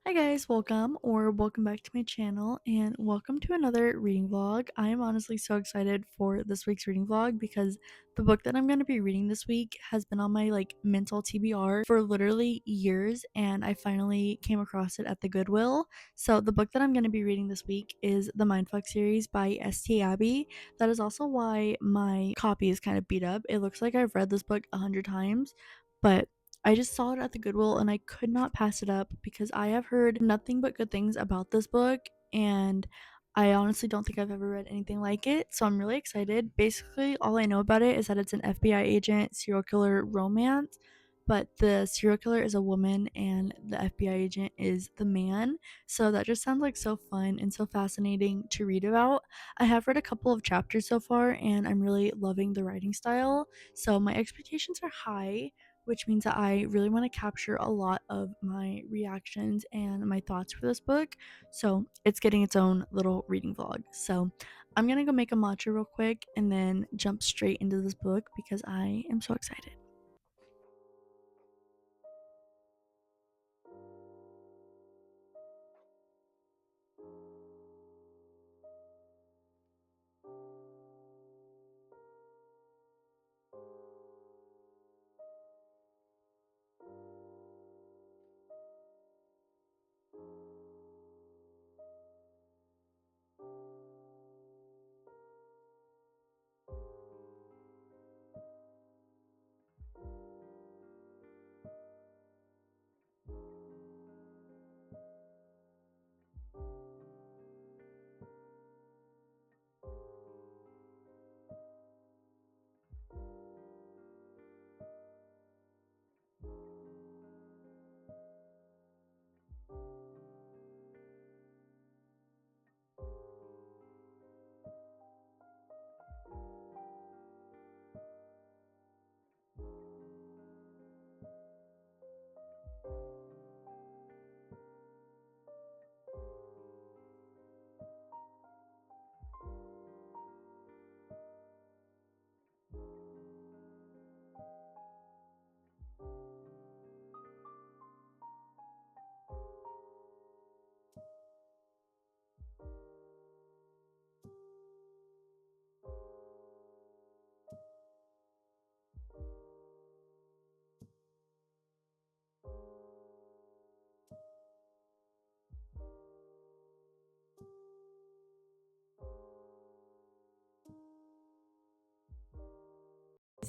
Hi guys, welcome back to my channel and welcome to another reading vlog. I am honestly so excited for this week's reading vlog because the book that I'm going to be reading this week has been on my mental TBR for literally years and I finally came across it at the Goodwill. So the book that I'm going to be reading this week is the Mindfck Series by St. Abby. That is also why my copy is kind of beat up. It looks like I've read this book 100 times, but I just saw it at the Goodwill and I could not pass it up because I have heard nothing but good things about this book and I honestly don't think I've ever read anything like it. So I'm really excited. Basically, all I know about it is that it's an FBI agent serial killer romance, but the serial killer is a woman and the FBI agent is the man. So that just sounds like so fun and so fascinating to read about. I have read a couple of chapters so far and I'm really loving the writing style. So my expectations are high, which means that I really want to capture a lot of my reactions and my thoughts for this book. So it's getting its own little reading vlog. So I'm gonna go make a matcha real quick and then jump straight into this book because I am so excited.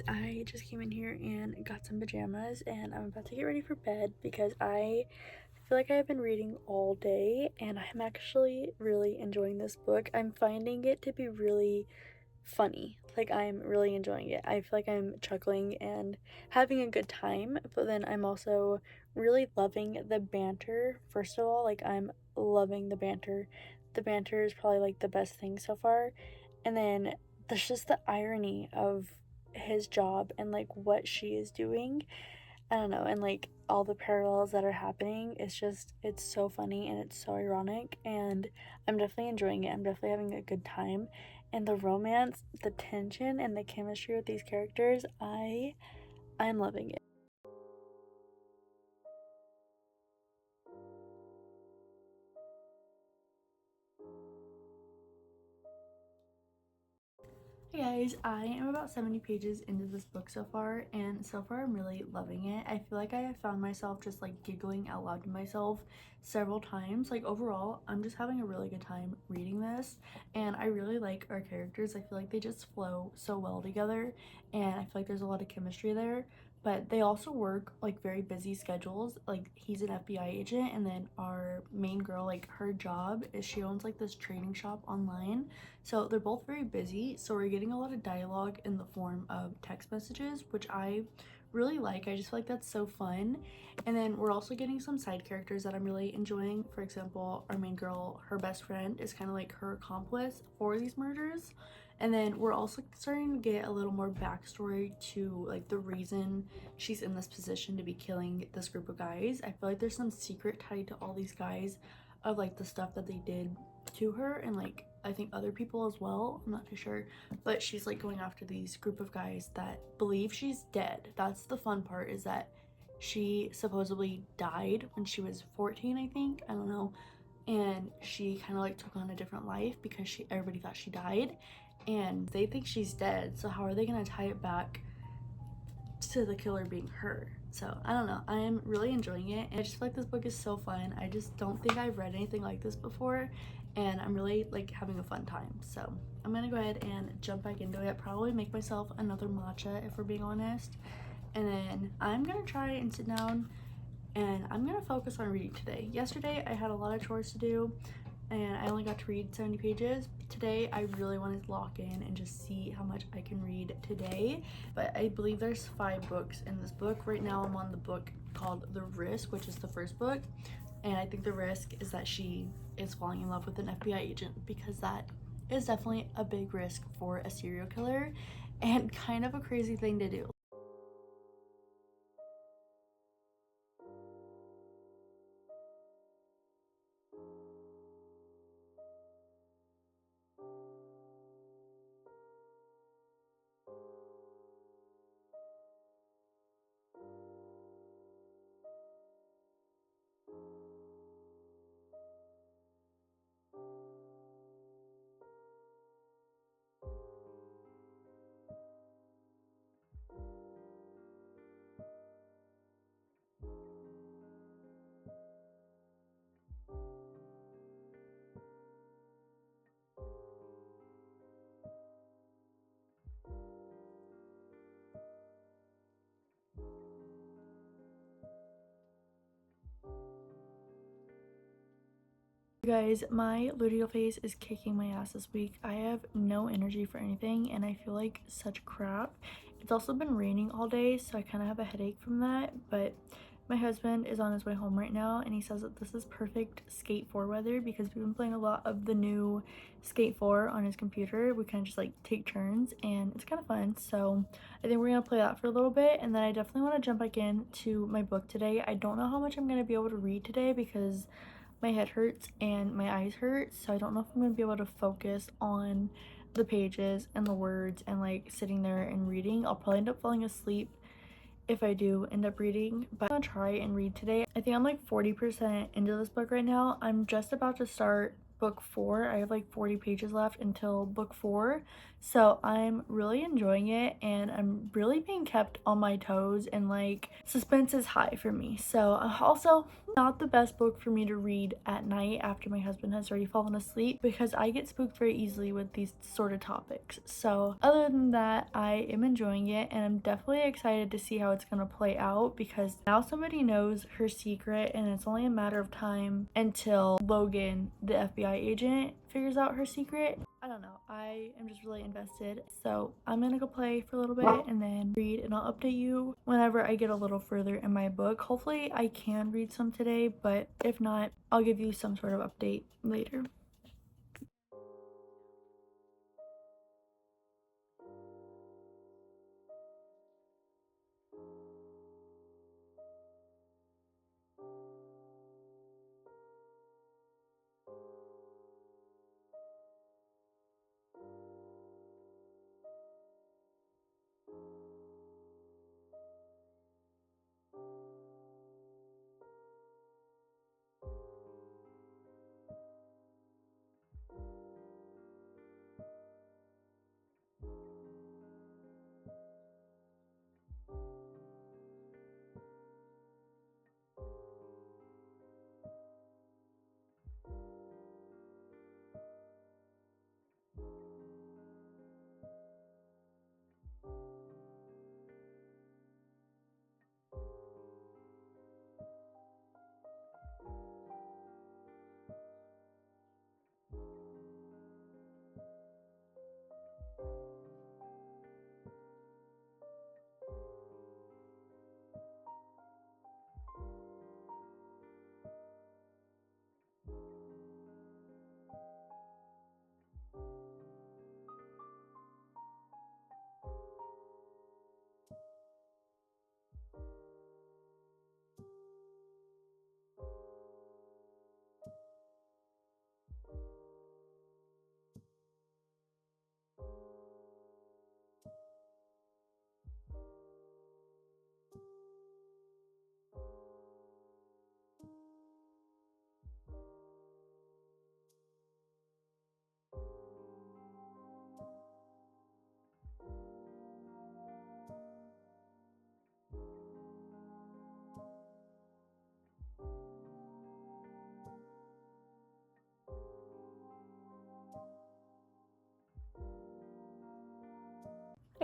I just came in here and got some pajamas and I'm about to get ready for bed because I feel like I've been reading all day and I'm actually really enjoying this book. I'm finding it to be really funny. Like, I'm really enjoying it. I feel like I'm chuckling and having a good time, but then I'm also really loving the banter. First of all, I'm loving the banter. The banter is probably the best thing so far. And then there's just the irony of his job and what she is doing. I don't know, and all the parallels that are happening. It's so funny and it's so ironic, and I'm definitely enjoying it. I'm definitely having a good time. And the romance, the tension, and the chemistry with these characters, I'm loving it. Hey guys, I am about 70 pages into this book so far, and so far I'm really loving it. I feel like I have found myself just giggling out loud to myself several times. Overall, I'm just having a really good time reading this, and I really like our characters. I feel like they just flow so well together, and I feel like there's a lot of chemistry there. But they also work very busy schedules. He's an FBI agent, and then our main girl, her job is she owns this trading shop online, so they're both very busy, so we're getting a lot of dialogue in the form of text messages, which I really like. I just feel like that's so fun. And then we're also getting some side characters that I'm really enjoying. For example, our main girl, her best friend is kind of her accomplice for these murders. And then we're also starting to get a little more backstory to the reason she's in this position to be killing this group of guys. I feel like there's some secret tied to all these guys of the stuff that they did to her, and I think other people as well. I'm not too sure, but she's going after these group of guys that believe she's dead. That's the fun part, is that she supposedly died when she was 14, I think. I don't know. And she kind of like took on a different life because everybody thought she died, and they think she's dead. So how are they gonna tie it back to the killer being her? So I don't know. I am really enjoying it, and I just feel like this book is so fun. I just don't think I've read anything like this before, and I'm really like having a fun time. So I'm gonna go ahead and jump back into it. Probably make myself another matcha if we're being honest, and then I'm gonna try and sit down and I'm gonna focus on reading today. Yesterday I had a lot of chores to do and I only got to read 70 pages. Today I really want to lock in and just see how much I can read today. But I believe there's 5 books in this book. Right now I'm on the book called The Risk, which is the first book. And I think the risk is that she is falling in love with an FBI agent, because that is definitely a big risk for a serial killer and kind of a crazy thing to do. Guys, my luteal face is kicking my ass this week. I have no energy for anything and I feel like such crap. It's also been raining all day, so I kind of have a headache from that, but my husband is on his way home right now and he says that this is perfect Skate 4 weather because we've been playing a lot of the new Skate 4 on his computer. We kind of just like take turns and it's kind of fun. So I think we're gonna play that for a little bit, and then I definitely want to jump back into my book today. I don't know how much I'm gonna be able to read today because my head hurts and my eyes hurt, so I don't know if I'm gonna be able to focus on the pages and the words and like sitting there and reading. I'll probably end up falling asleep if I do end up reading, but I'm gonna try and read today. I think I'm like 40% into this book right now. I'm just about to start book 4. I have like 40 pages left until book 4, so I'm really enjoying it and I'm really being kept on my toes, and like suspense is high for me. So also not the best book for me to read at night after my husband has already fallen asleep, because I get spooked very easily with these sort of topics. So other than that, I am enjoying it and I'm definitely excited to see how it's gonna play out, because now somebody knows her secret and it's only a matter of time until Logan, the FBI agent, figures out her secret. I don't know, I am just really invested. So I'm gonna go play for a little bit and then read, and I'll update you whenever I get a little further in my book. Hopefully I can read some today, but if not, I'll give you some sort of update later.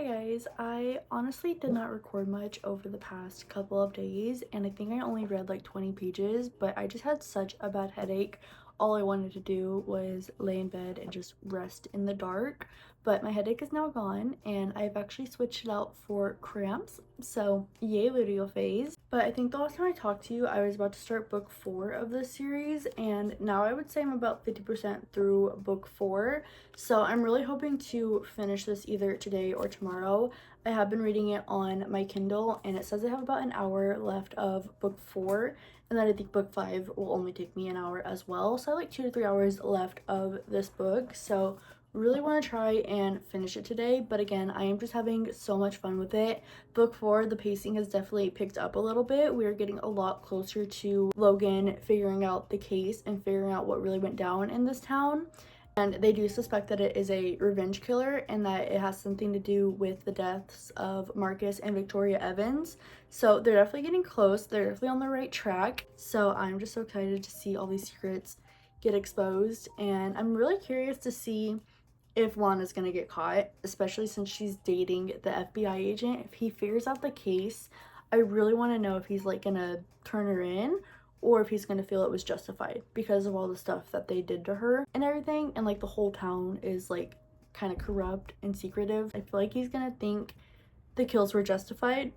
Guys, I honestly did not record much over the past couple of days, and I think I only read like 20 pages, but I just had such a bad headache. All I wanted to do was lay in bed and just rest in the dark, but my headache is now gone, and I've actually switched it out for cramps, so yay luteal phase. But I think the last time I talked to you, I was about to start book 4 of this series, and now I would say I'm about 50% through book 4. So I'm really hoping to finish this either today or tomorrow. I have been reading it on my Kindle, and it says I have about an hour left of book 4, and then I think book 5 will only take me an hour as well. So I have like 2 to 3 hours left of this book. So really want to try and finish it today, but again, I am just having so much fun with it. Book 4, the pacing has definitely picked up a little bit. We are getting a lot closer to Logan figuring out the case and figuring out what really went down in this town. And they do suspect that it is a revenge killer and that it has something to do with the deaths of Marcus and Victoria Evans. So they're definitely getting close. They're definitely on the right track. So I'm just so excited to see all these secrets get exposed. And I'm really curious to see if Lana's gonna get caught, especially since she's dating the FBI agent. If he figures out the case, I really want to know if he's like gonna turn her in or if he's gonna feel it was justified because of all the stuff that they did to her and everything, and like the whole town is like kind of corrupt and secretive. I feel like he's gonna think the kills were justified,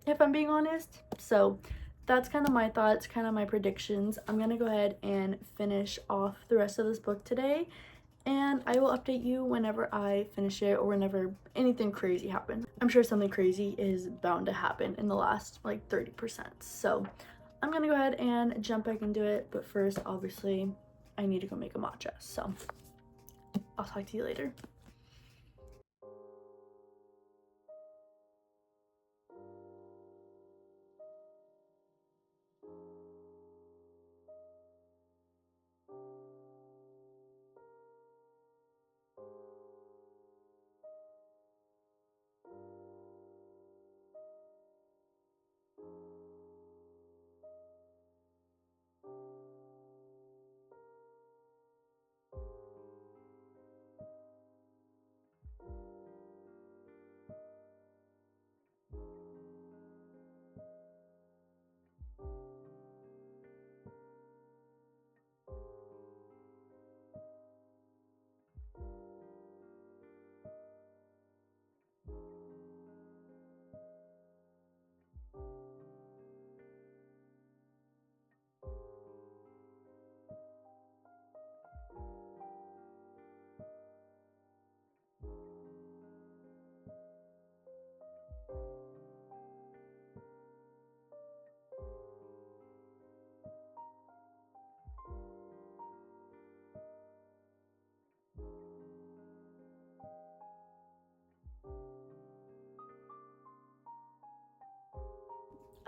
if I'm being honest. So that's kind of my thoughts, kind of my predictions. I'm gonna go ahead and finish off the rest of this book today, and I will update you whenever I finish it or whenever anything crazy happens. I'm sure something crazy is bound to happen in the last like 30%. So I'm gonna go ahead and jump back into it, but first, obviously, I need to go make a matcha. So I'll talk to you later.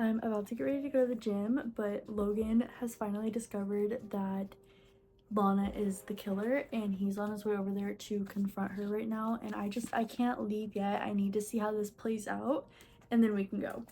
I'm about to get ready to go to the gym, but Logan has finally discovered that Lana is the killer and he's on his way over there to confront her right now, and I can't leave yet. I need to see how this plays out and then we can go.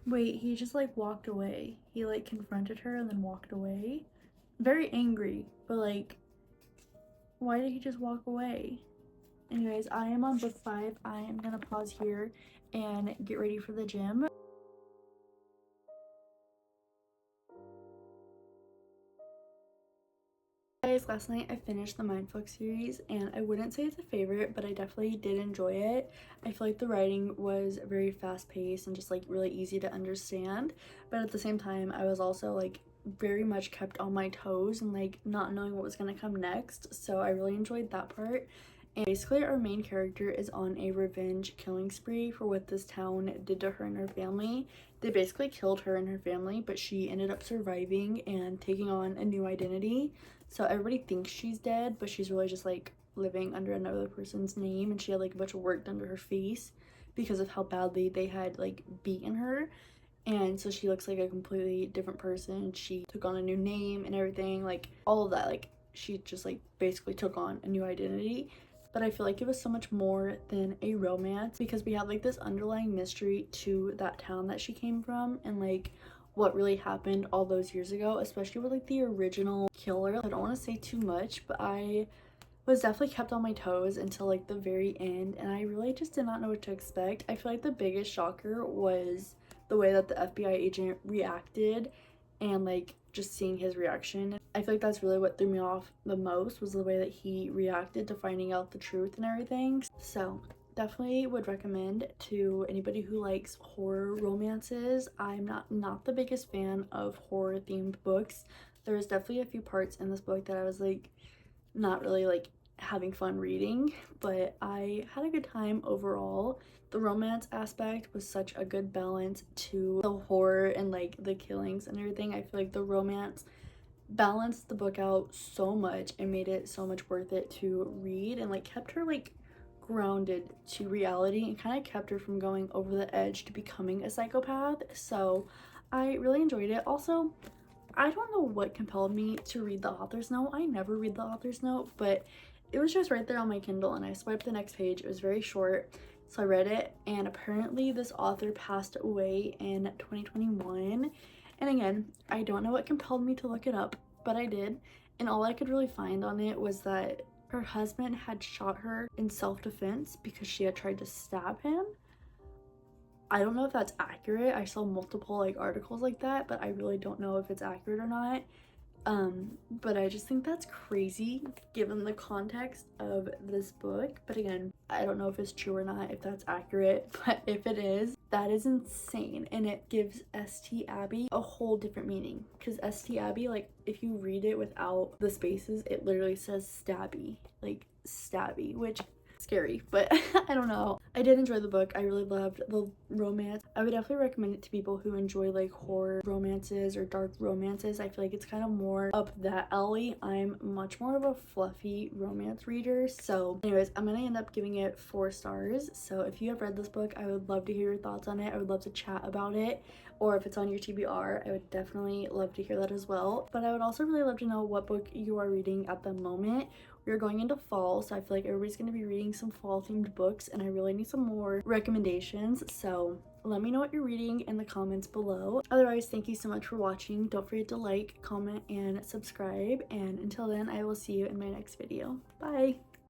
Wait, he just like walked away. He like confronted her and then walked away. Very angry, but like, why did he just walk away? Anyways, I am on book 5. I am gonna pause here and get ready for the gym. Guys, last night I finished the Mindfck series, and I wouldn't say it's a favorite, but I definitely did enjoy it. I feel like the writing was very fast-paced and just like really easy to understand, but at the same time I was also like very much kept on my toes and like not knowing what was gonna come next, so I really enjoyed that part. And basically our main character is on a revenge killing spree for what this town did to her and her family. They basically killed her and her family, but she ended up surviving and taking on a new identity. So everybody thinks she's dead, but she's really just like living under another person's name, and she had like a bunch of work done to her face because of how badly they had like beaten her. and so she looks like a completely different person. She took on a new name and everything, like all of that. Like she just like basically took on a new identity. But I feel like it was so much more than a romance because we had like this underlying mystery to that town that she came from and like what really happened all those years ago, especially with like the original killer. I don't want to say too much, but I was definitely kept on my toes until like the very end, and I really just did not know what to expect. I feel like the biggest shocker was the way that the FBI agent reacted and like just seeing his reaction. I feel like that's really what threw me off the most, was the way that he reacted to finding out the truth and everything. So definitely would recommend to anybody who likes horror romances. I'm not the biggest fan of horror themed books. There's definitely a few parts in this book that I was like not really like having fun reading, but I had a good time overall. The romance aspect was such a good balance to the horror and like the killings and everything. I feel like the romance balanced the book out so much and made it so much worth it to read, and like kept her like grounded to reality and kind of kept her from going over the edge to becoming a psychopath. So I really enjoyed it. Also, I don't know what compelled me to read the author's note. I never read the author's note, but it was just right there on my Kindle and I swiped the next page. It was very short, so I read it, and apparently this author passed away in 2021. And again, I don't know what compelled me to look it up, but I did. And all I could really find on it was that her husband had shot her in self-defense because she had tried to stab him. I don't know if that's accurate. I saw multiple like articles like that, but I really don't know if it's accurate or not. But I just think that's crazy given the context of this book. But again, I don't know if it's true or not, if that's accurate, but if it is, that is insane. And it gives St. Abbey a whole different meaning, because St. Abbey, like if you read it without the spaces, it literally says stabby, like stabby, which scary, but I don't know. I did enjoy the book. I really loved the romance. I would definitely recommend it to people who enjoy like horror romances or dark romances. I feel like it's kind of more up that alley. I'm much more of a fluffy romance reader. So anyways, I'm gonna end up giving it 4 stars. So if you have read this book, I would love to hear your thoughts on it. I would love to chat about it, or if it's on your TBR, I would definitely love to hear that as well. But I would also really love to know what book you are reading at the moment. We're going into fall, so I feel like everybody's going to be reading some fall themed books, and I really need some more recommendations. So let me know what you're reading in the comments below. Otherwise, thank you so much for watching. Don't forget to like, comment, and subscribe. And until then, I will see you in my next video. Bye!